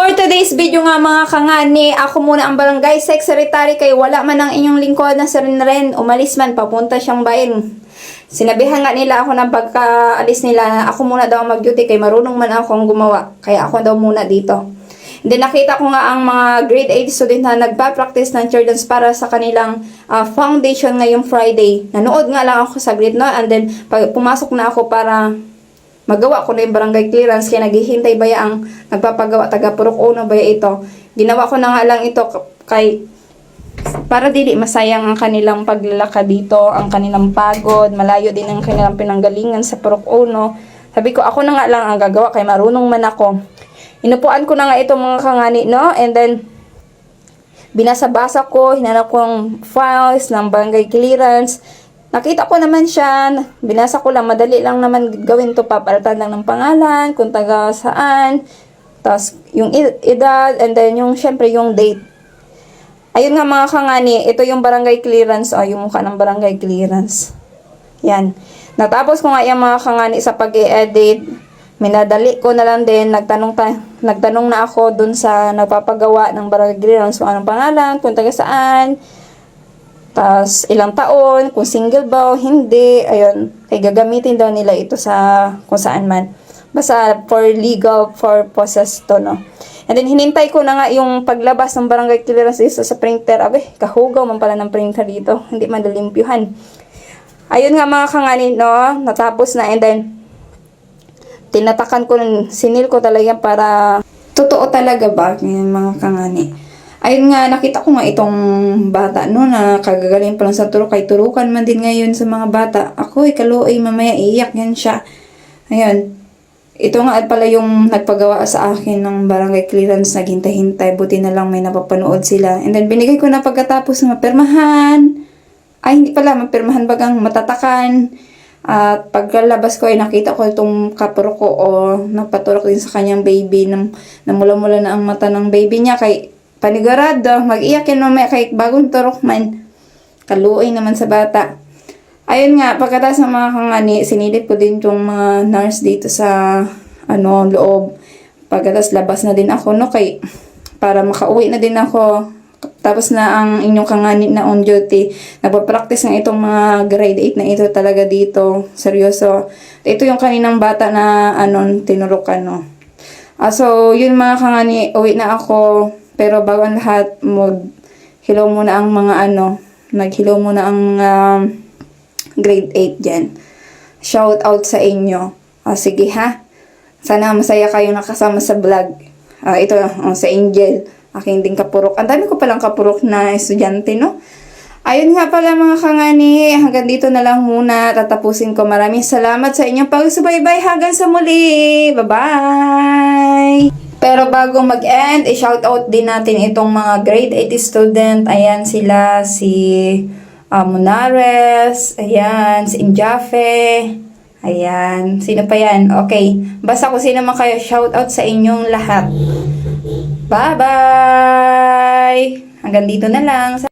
For today's video nga mga kangani, ako muna ang barangay secretary kay wala man ang inyong lingkod na si Renren. Umalis man, papunta siyang bayan. Sinabihan nga nila ako na pagkaalis nila, ako muna daw mag-duty kay marunong man akong gumawa. Kaya ako daw muna dito. And then nakita ko nga ang mga grade 8 student na nagpa-practice ng cheer dance para sa kanilang foundation ngayong Friday. Nanood nga lang ako sa grade no, and then pumasok na ako para magawa ko na yung barangay clearance kaya naghihintay baya ang nagpapagawa taga Purok Uno baya ito. Ginawa ko na nga lang ito kay para dili masayang ang kanilang paglalakad dito, ang kanilang pagod, malayo din ang kanilang pinanggalingan sa Purok Uno. Sabi ko ako na nga lang ang gagawa kay marunong man ako. Inupuan ko na nga itong mga kangani no, and then binasa-basa ko, hinanap ko ang files ng barangay clearance. Nakita ko naman siya, binasa ko lang, madali lang naman gawin to, papalitan lang ng pangalan, kung taga saan, tapos yung edad, and then yung, syempre, yung date. Ayun nga mga kangani, ito yung barangay clearance, yung mukha ng barangay clearance. Yan. Natapos ko nga yung mga kangani sa pag-i-edit, minadali ko na lang din, nagtanong na ako dun sa nagpapagawa ng barangay clearance, kung anong pangalan, kung taga saan, tas ilang taon, kung single ba o hindi, ayun, ay gagamitin daw nila ito sa kung saan man. Basta for legal purposes to, no. And then hinintay ko na nga yung paglabas ng barangay clearance isa sa printer. Abe, kahugaw man pala ng printer dito, hindi madalimpyuhan. Ayun nga mga kangani, no, natapos na, and then tinatakan ko, sinil ko talaga para totoo talaga ba, yung mga kangani. Ayun nga, nakita ko nga itong bata no, na kagagaling pa lang sa turok, kay turukan man din ngayon sa mga bata. Ako, kaluoy, mamaya iiyak yan siya. Ayun, ito nga pala yung nagpagawa sa akin ng barangay clearance, naghintay-hintay, buti na lang may napapanood sila. And then binigay ko na pagkatapos na mapirmahan. Ay, hindi pala, mapirmahan bagang matatakan. At pagkalabas ko ay nakita ko itong kapuro ko o napaturok din sa kanyang baby, namula-mula na ang mata ng baby niya, kay panigurado, mag-iyak yan mamaya kahit bagong turok man. Kaluoy naman sa bata. Ayun nga, pagkatapos ng mga kangani, sinilip ko din yung mga nurse dito sa loob. Pagkatapos labas na din ako, no, kay para makauwi na din ako. Tapos na ang inyong kangani na on duty. Nagpa-practice ng itong mga grade 8 na ito talaga dito. Seryoso. Ito yung kaninang bata na tinurukan, no. So, yun mga kangani, uwi na ako. Pero bago ang lahat, mag-hello muna ang mga nag-hello muna ang grade 8 dyan. Shout out sa inyo. Sige ha. Sana masaya kayo nakasama sa vlog. Ito, sa Angel. Aking din kapurok. Ang dami ko palang kapurok na estudyante, no? Ayun nga pala mga kangani. Hanggang dito na lang muna. Tatapusin ko. Maraming salamat sa inyong pagsubaybay. Hanggang sa muli. Bye-bye! Pero bago mag-end, i-shoutout din natin itong mga grade 8 student. Ayan sila, si Munares, ayan, si Injafe, ayan, sino pa yan? Okay, basta kung sino man kayo, shoutout sa inyong lahat. Bye-bye! Hanggang dito na lang.